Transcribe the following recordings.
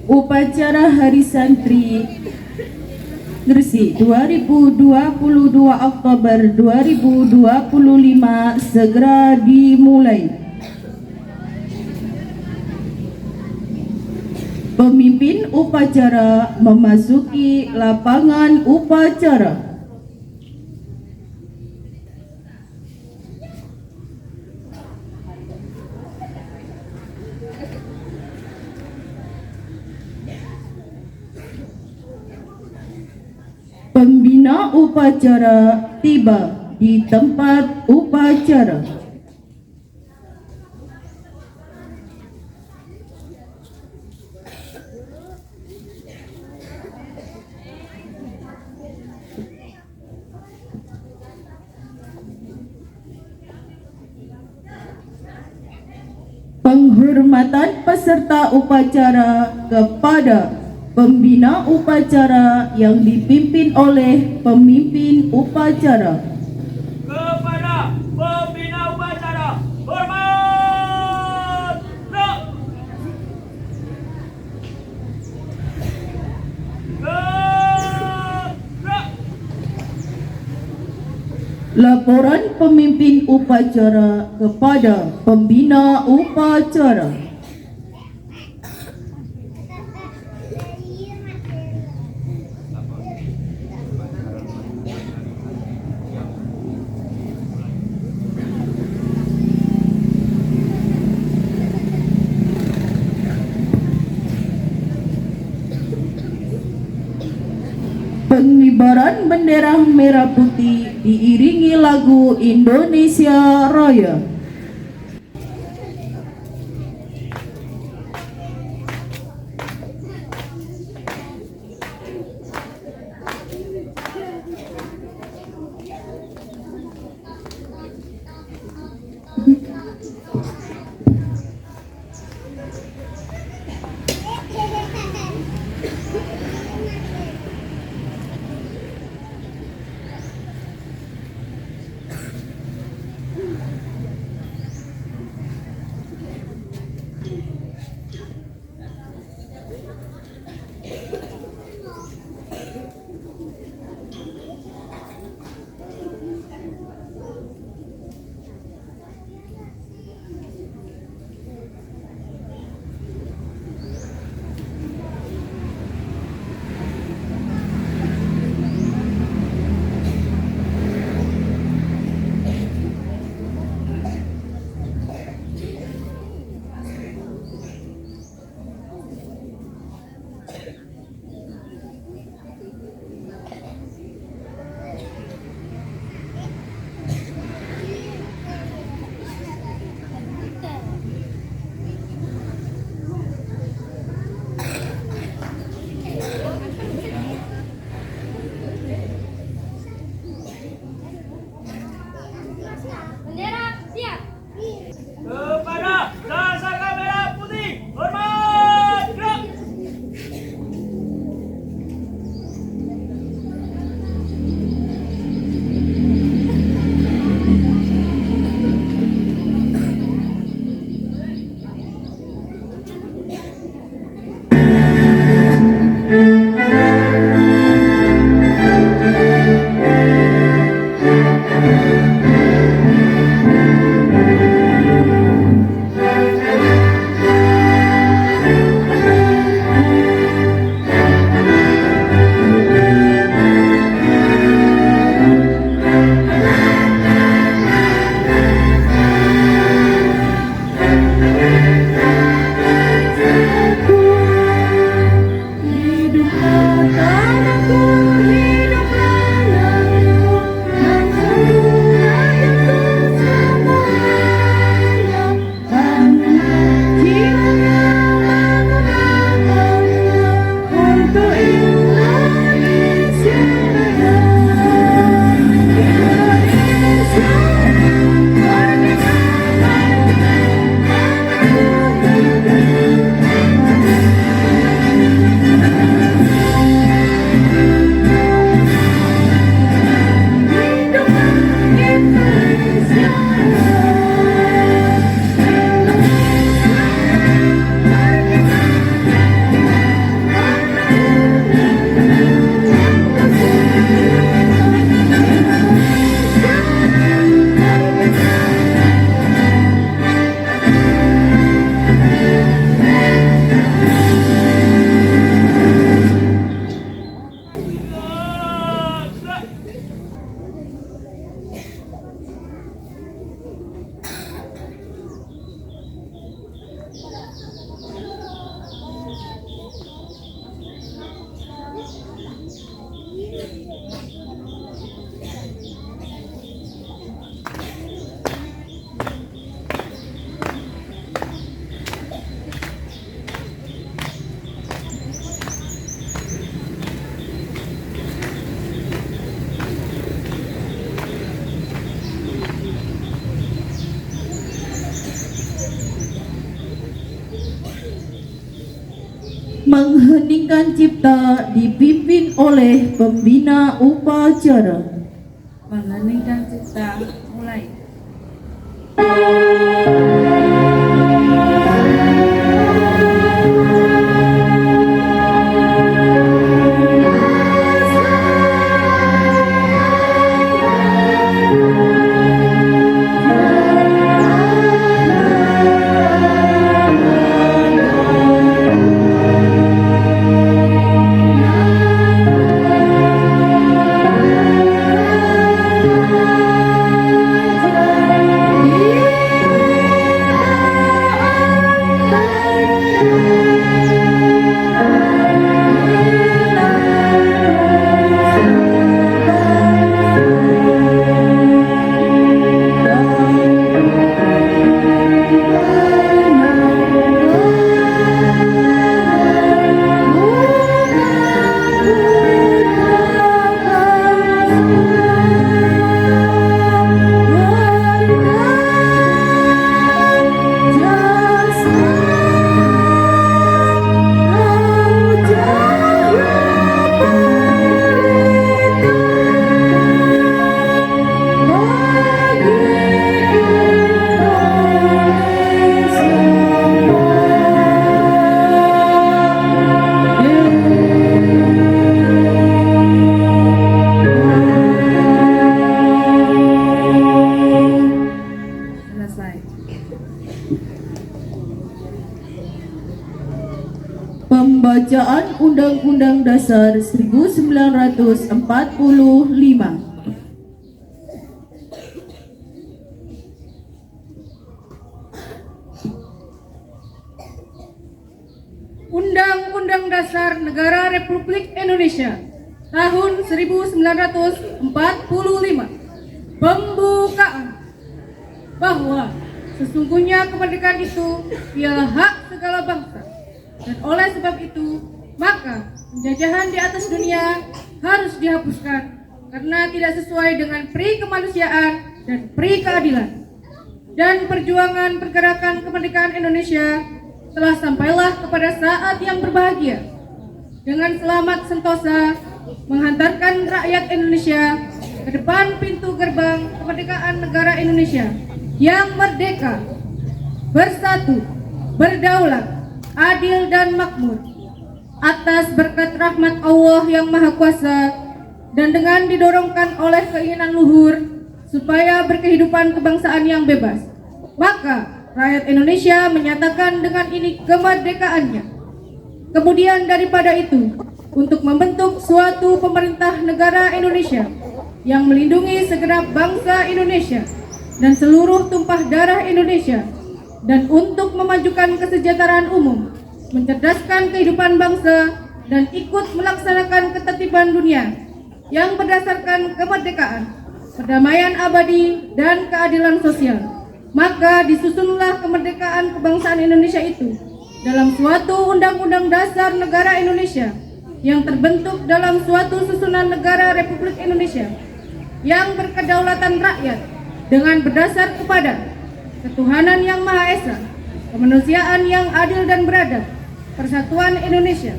Upacara Hari Santri Gresik 2022 Oktober 2025 segera dimulai. Pemimpin upacara memasuki lapangan upacara. Pembina upacara tiba di tempat upacara. Penghormatan peserta upacara kepada pembina upacara yang dipimpin oleh pemimpin upacara. Kepada pembina upacara, hormat! Laporan pemimpin upacara kepada pembina upacara. Pengibaran bendera merah putih diiringi lagu Indonesia Raya. Mengheningkan cipta dipimpin oleh pembina upacara. Mengheningkan cipta mulai. Selesai. Pembacaan Undang-Undang Dasar 1945. Undang-Undang Dasar Negara Republik Indonesia tahun 1945. Pembukaan. Bahwa sesungguhnya kemerdekaan itu ialah hak segala bangsa, dan oleh sebab itu maka penjajahan di atas dunia harus dihapuskan karena tidak sesuai dengan pri kemanusiaan dan pri keadilan. Dan perjuangan pergerakan kemerdekaan Indonesia telah sampailah kepada saat yang berbahagia dengan selamat sentosa menghantarkan rakyat Indonesia ke depan pintu gerbang kemerdekaan negara Indonesia yang merdeka, bersatu, berdaulat, adil dan makmur atas berkat rahmat Allah yang Maha Kuasa dan dengan didorongkan oleh keinginan luhur supaya berkehidupan kebangsaan yang bebas. Maka rakyat Indonesia menyatakan dengan ini kemerdekaannya. Kemudian daripada itu, untuk membentuk suatu pemerintah negara Indonesia yang melindungi segenap bangsa Indonesia dan seluruh tumpah darah Indonesia, dan untuk memajukan kesejahteraan umum, mencerdaskan kehidupan bangsa, dan ikut melaksanakan ketertiban dunia yang berdasarkan kemerdekaan, perdamaian abadi, dan keadilan sosial. Maka disusunlah kemerdekaan kebangsaan Indonesia itu dalam suatu Undang-Undang Dasar Negara Indonesia yang terbentuk dalam suatu susunan negara Republik Indonesia yang berkedaulatan rakyat dengan berdasar kepada ketuhanan yang Maha Esa, kemanusiaan yang adil dan beradab, persatuan Indonesia,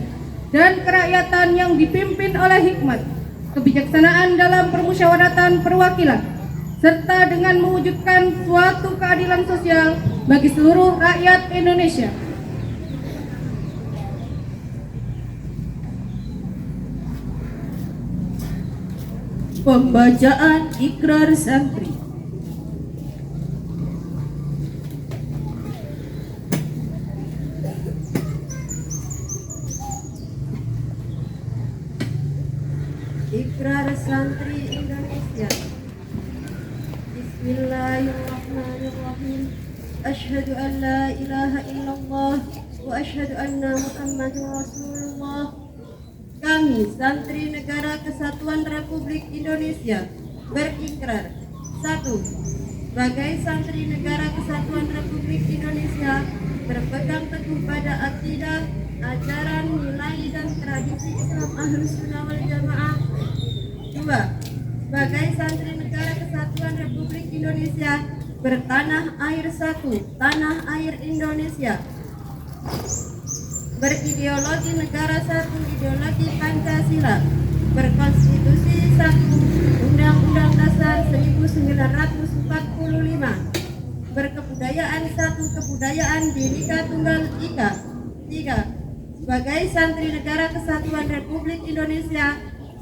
dan kerakyatan yang dipimpin oleh hikmat, kebijaksanaan dalam permusyawaratan perwakilan, serta dengan mewujudkan suatu keadilan sosial bagi seluruh rakyat Indonesia. Pembacaan Ikrar Santri. Ikrar Santri Indonesia. Bismillahirrahmanirrahim. Asyhadu an la ilaha illallah wa asyhadu anna Muhammadar Rasulullah. Kami, Santri Negara Kesatuan Republik Indonesia, berikrar. 1. Sebagai Santri Negara Kesatuan Republik Indonesia, berpegang teguh pada akidah, ajaran, nilai, dan tradisi Islam Ahlus Sunnah wal Jamaah. 2. Sebagai Santri Negara Kesatuan Republik Indonesia, bertanah air satu, tanah air Indonesia. berideologi negara satu, ideologi Pancasila, berkonstitusi satu, Undang-Undang Dasar 1945, berkebudayaan satu, kebudayaan Bhinneka Tunggal Ika. 3. Sebagai santri Negara Kesatuan Republik Indonesia,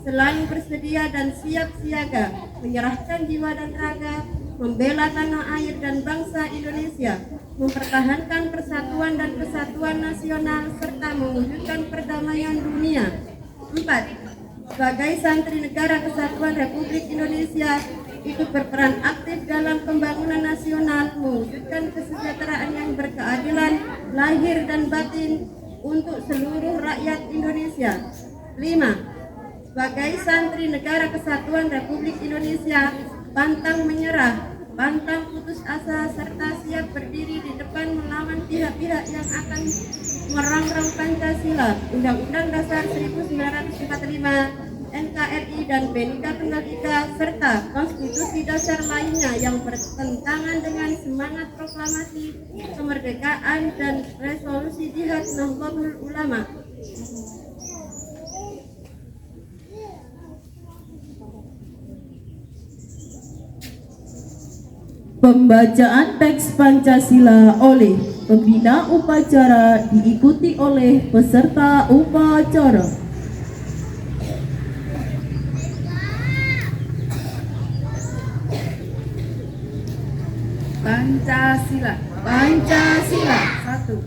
selalu bersedia dan siap siaga menyerahkan jiwa dan raga, membela tanah air dan bangsa Indonesia, mempertahankan persatuan dan kesatuan nasional, serta mewujudkan perdamaian dunia. 4. Sebagai santri Negara Kesatuan Republik Indonesia, ikut berperan aktif dalam pembangunan nasional, mewujudkan kesejahteraan yang berkeadilan lahir dan batin untuk seluruh rakyat Indonesia. 5. Sebagai santri Negara Kesatuan Republik Indonesia, pantang menyerah, pantang putus asa, serta siap berdiri di depan melawan pihak-pihak yang akan merongrong Pancasila, Undang-Undang Dasar 1945, NKRI dan Bhinneka Tunggal Ika, serta konstitusi dasar lainnya yang bertentangan dengan semangat proklamasi kemerdekaan dan resolusi Jihad Nahdlatul Ulama. Pembacaan teks Pancasila oleh pembina upacara diikuti oleh peserta upacara. Pancasila. Pancasila. Satu.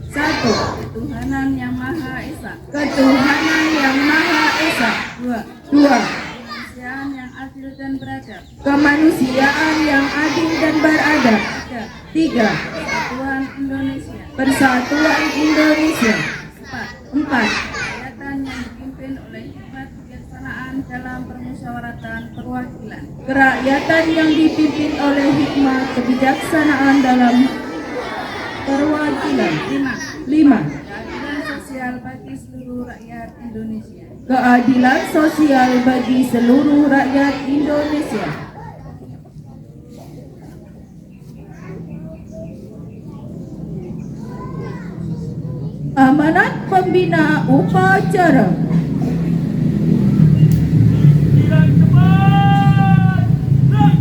Ketuhanan yang Maha Esa. Ketuhanan yang Maha Esa. 2. 2. Kemanusiaan yang adil dan beradab. Kemanusiaan yang adil dan beradab. 3. Persatuan Indonesia. Persatuan Indonesia. 4. 4. Kegiatan yang dipimpin oleh hikmat kebijaksanaan dalam permusyawaratan perwakilan. Kerakyatan yang dipimpin oleh hikmat kebijaksanaan dalam perwakilan. 5. Keadilan sosial bagi seluruh rakyat Indonesia. Keadilan sosial bagi seluruh rakyat Indonesia. Amanat pembina upacara. Sembilan cepat. Gerak.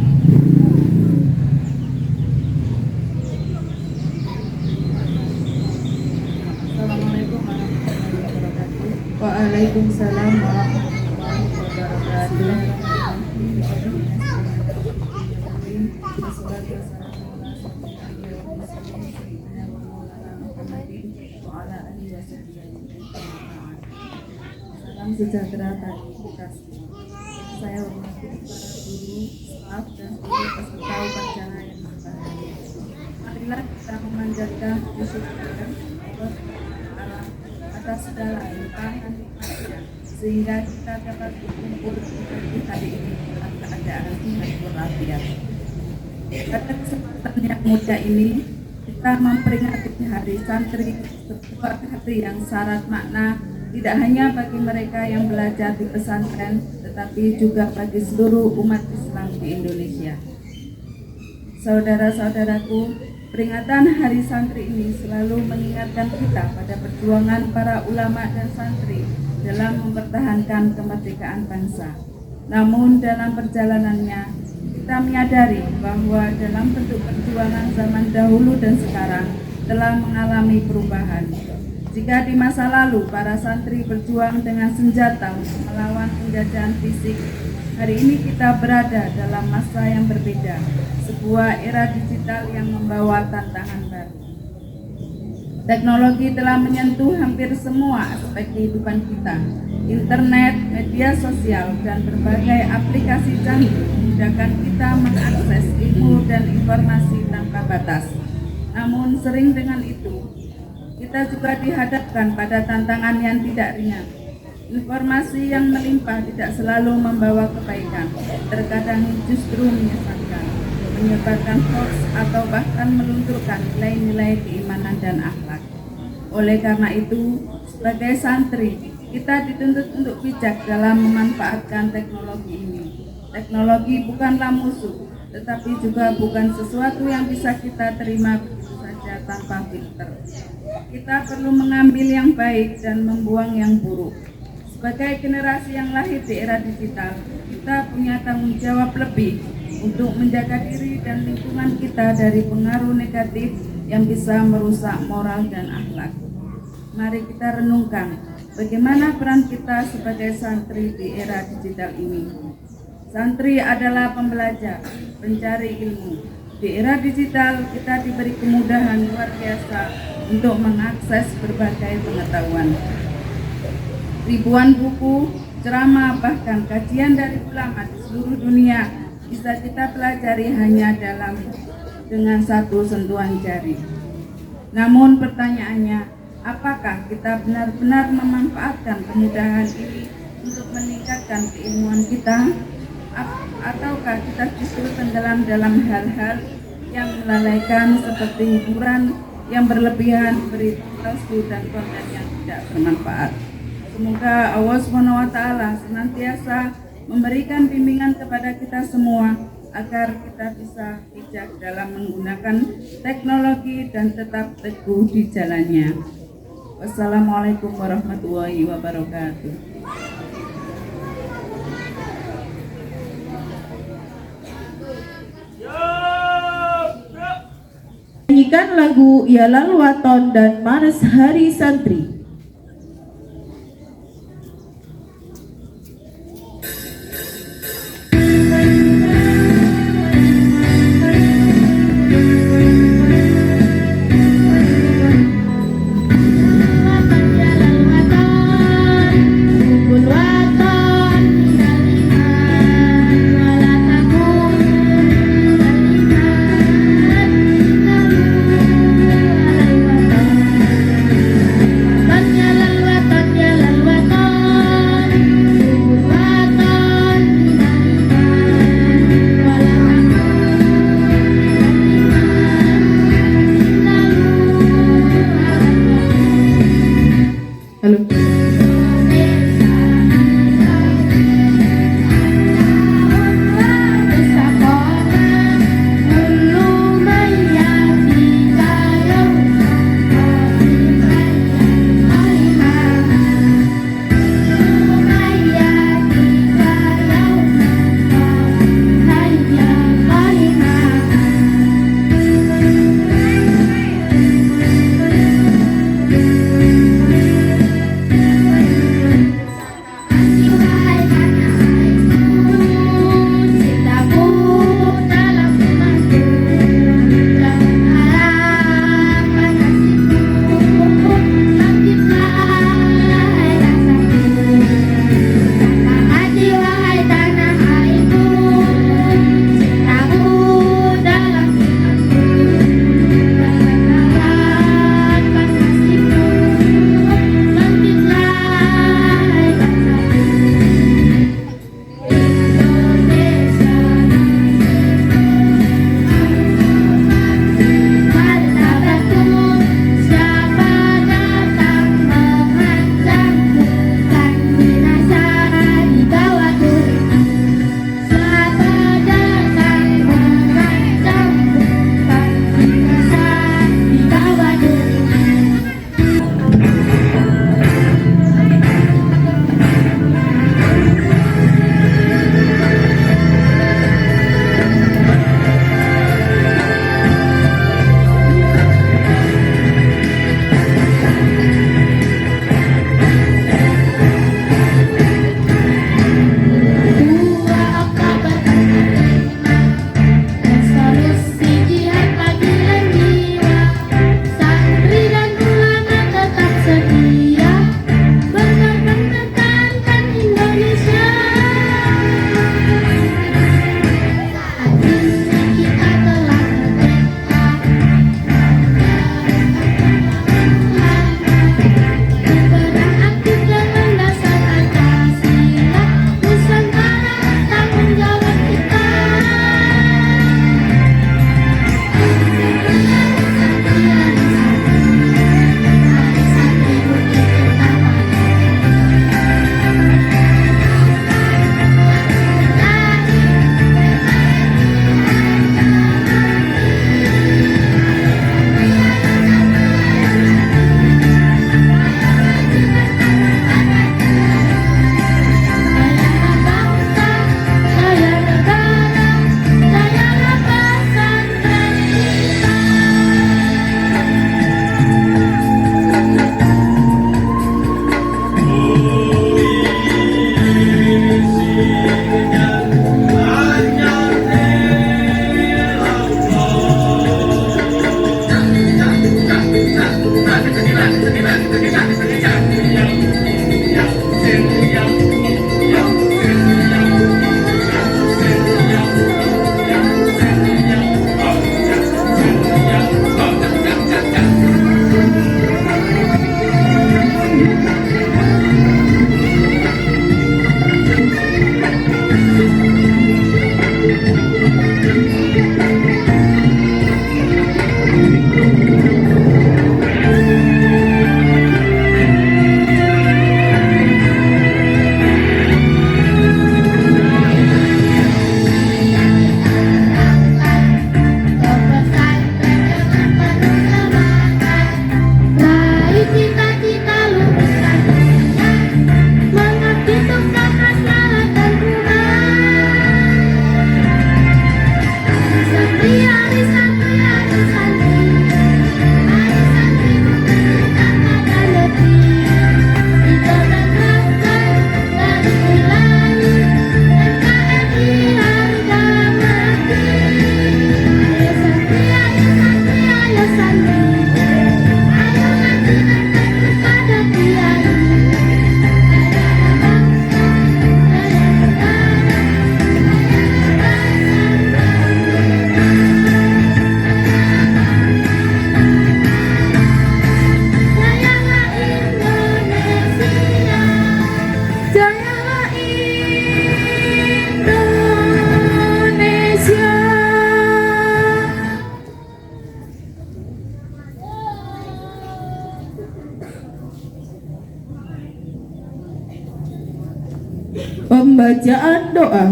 Assalamualaikum warahmatullahi wabarakatuh. Waalaikumsalam warahmatullahi wabarakatuh. Salam sejahtera bagi kita semua. Saya hormati para guru, staf, dan seluruh peserta upacara yang berbahagia. Marilah kita memanjatkan puji kepada Allah atas segala limpahan nikmatnya, sehingga kita dapat berkumpul di hari ini dalam keadaan sehat walafiat. Pada kesempatan yang mulia ini, kita memperingati Hari Santri, sebuah hari yang syarat makna tidak hanya bagi mereka yang belajar di pesantren, tetapi juga bagi seluruh umat Islam di Indonesia. Saudara-saudaraku, peringatan Hari Santri ini selalu mengingatkan kita pada perjuangan para ulama dan santri dalam mempertahankan kemerdekaan bangsa. Namun dalam perjalanannya, kita menyadari bahwa dalam bentuk perjuangan zaman dahulu dan sekarang telah mengalami perubahan. Jika di masa lalu para santri berjuang dengan senjata untuk melawan penjajahan fisik, hari ini kita berada dalam masa yang berbeda, sebuah era digital yang membawa tantangan baru. Teknologi telah menyentuh hampir semua aspek kehidupan kita. Internet, media sosial, dan berbagai aplikasi canggih memudahkan kita mengakses ilmu dan informasi tanpa batas. Namun sering dengan itu, kita juga dihadapkan pada tantangan yang tidak ringan. Informasi yang melimpah tidak selalu membawa kebaikan, terkadang justru menyesatkan, menyebarkan hoax atau bahkan melunturkan nilai-nilai keimanan dan akhlak. Oleh karena itu, sebagai santri, kita dituntut untuk bijak dalam memanfaatkan teknologi ini. Teknologi bukanlah musuh, tetapi juga bukan sesuatu yang bisa kita terima begitu saja tanpa filter. Kita perlu mengambil yang baik dan membuang yang buruk. Sebagai generasi yang lahir di era digital, kita punya tanggung jawab lebih untuk menjaga diri dan lingkungan kita dari pengaruh negatif yang bisa merusak moral dan akhlak. Mari kita renungkan bagaimana peran kita sebagai santri di era digital ini. Santri adalah pembelajar, pencari ilmu. Di era digital, kita diberi kemudahan luar biasa untuk mengakses berbagai pengetahuan. Ribuan buku, ceramah, bahkan kajian dari ulama di seluruh dunia bisa kita pelajari hanya dengan satu sentuhan jari. Namun pertanyaannya, apakah kita benar-benar memanfaatkan kemudahan ini untuk meningkatkan keilmuan kita? Ataukah kita justru tenggelam dalam hal-hal yang melalaikan seperti hiburan yang berlebihan, berita palsu, dan konten yang tidak bermanfaat? Semoga Allah SWT senantiasa memberikan bimbingan kepada kita semua agar kita bisa bijak dalam menggunakan teknologi dan tetap teguh di jalannya. Wassalamualaikum warahmatullahi wabarakatuh. Nyanyikan lagu Ialah Waton dan Manes Hari Santri. Tan Pembacaan doa.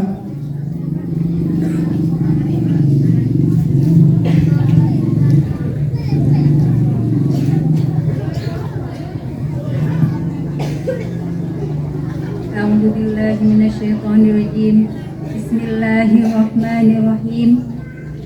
A'udzubillahi minasyaitonirrajim. Bismillahirrahmanirrahim.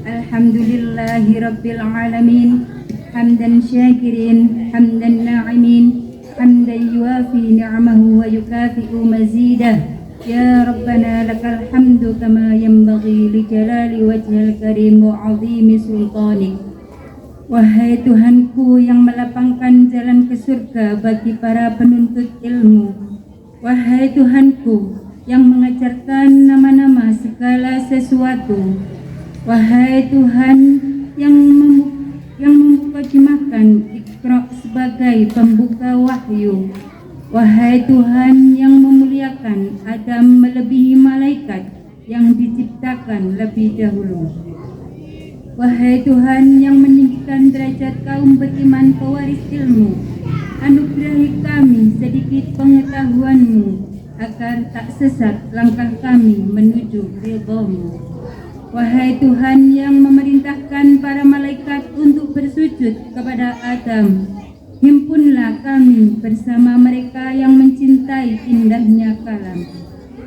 Alhamdulillahi rabbil alamin. Hamdan syakirin, hamdan na'imin, hamdan yuafi ni'amahu wa yukafi'u mazidah. Ya Rabbana lakal hamdu kama yanbaghi li jalali wajhil karim wa 'azimi sultanik. Wahai Tuhanku yang melapangkan jalan ke surga bagi para penuntut ilmu. Wahai Tuhanku yang mengajarkan nama-nama segala sesuatu. Wahai Tuhan yang memukadimahkan Iqra sebagai pembuka wahyu. Wahai Tuhan yang memuliakan Adam melebihi malaikat yang diciptakan lebih dahulu. Wahai Tuhan yang meninggikan derajat kaum beriman pewaris ilmu, anugerahi kami sedikit pengetahuan-Mu agar tak sesat langkah kami menuju ridha-Mu. Wahai Tuhan yang memerintahkan para malaikat untuk bersujud kepada Adam, himpunlah kami bersama mereka yang mencintai indahnya kalam.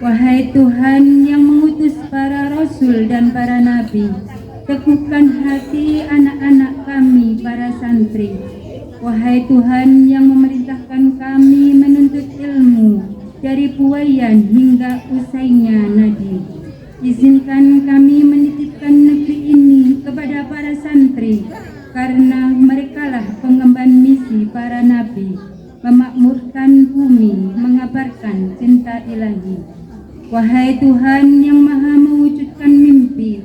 Wahai Tuhan yang mengutus para rasul dan para nabi, teguhkan hati anak-anak kami para santri. Wahai Tuhan yang memerintahkan kami menuntut ilmu dari buayan hingga usainya nadi, izinkan kami menitipkan negeri ini kepada para santri, karena merekalah pengemban misi para nabi, memakmurkan bumi, mengabarkan cinta ilahi. Wahai Tuhan yang maha mewujudkan mimpi,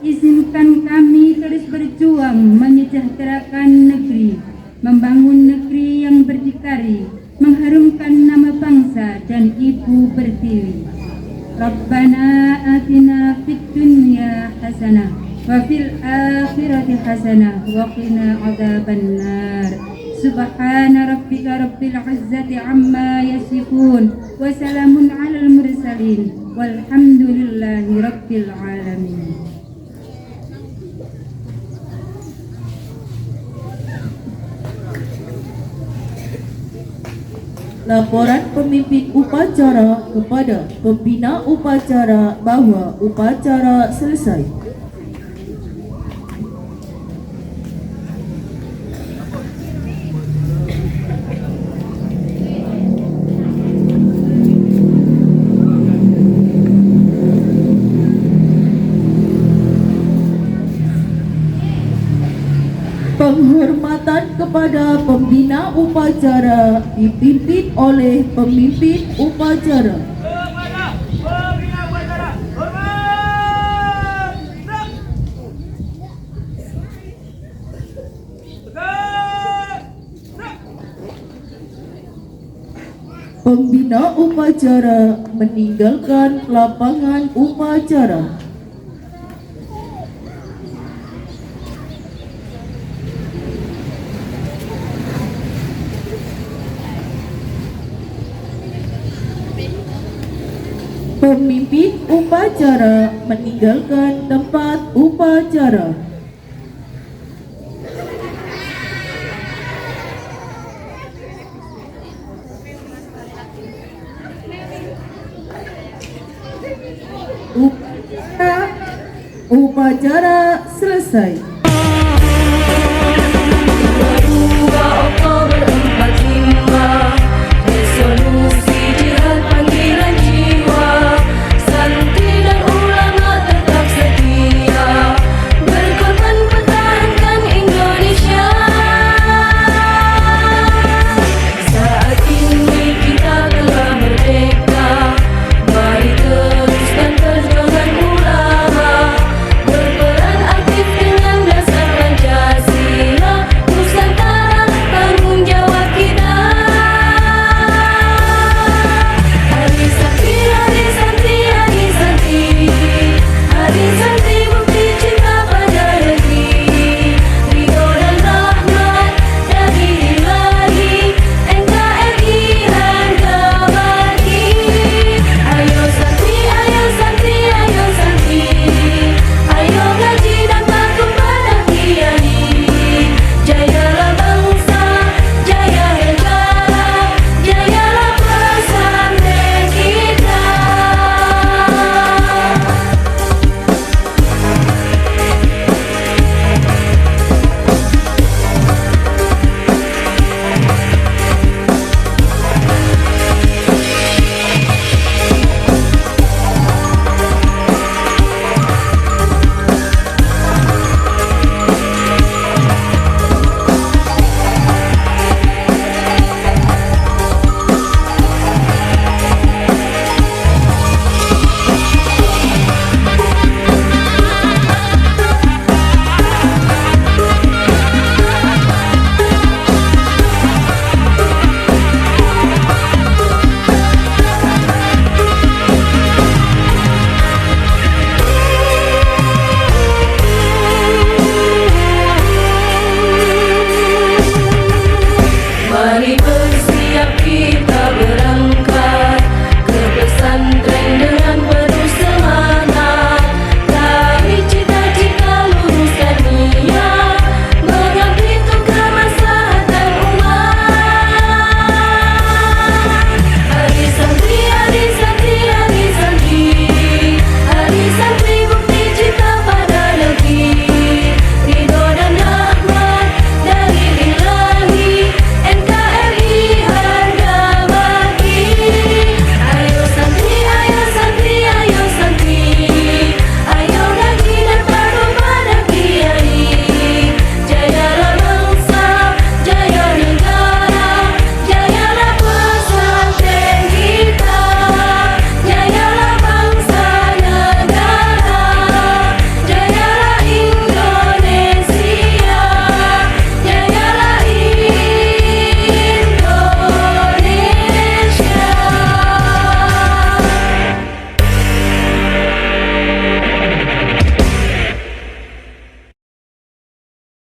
izinkan kami terus berjuang menyejahterakan negeri, membangun negeri yang berdikari, mengharumkan nama bangsa dan ibu pertiwi. Rabbana atina fid dunya hasanah wa fil akhirati hasanah wa qina adzabannar. Subhana rabbika rabbil izzati amma yasifun wa salamun alal mursalin walhamdulillahi rabbil alamin. Laporan pemimpin upacara kepada pembina upacara bahwa upacara selesai. Penghormatan kepada pembina upacara dipimpin oleh pemimpin upacara. Kepada pembina upacara, hormat! Gerak! Tegak! Gerak! Pembina upacara meninggalkan lapangan upacara. Pemimpin upacara meninggalkan tempat upacara. Upacara selesai.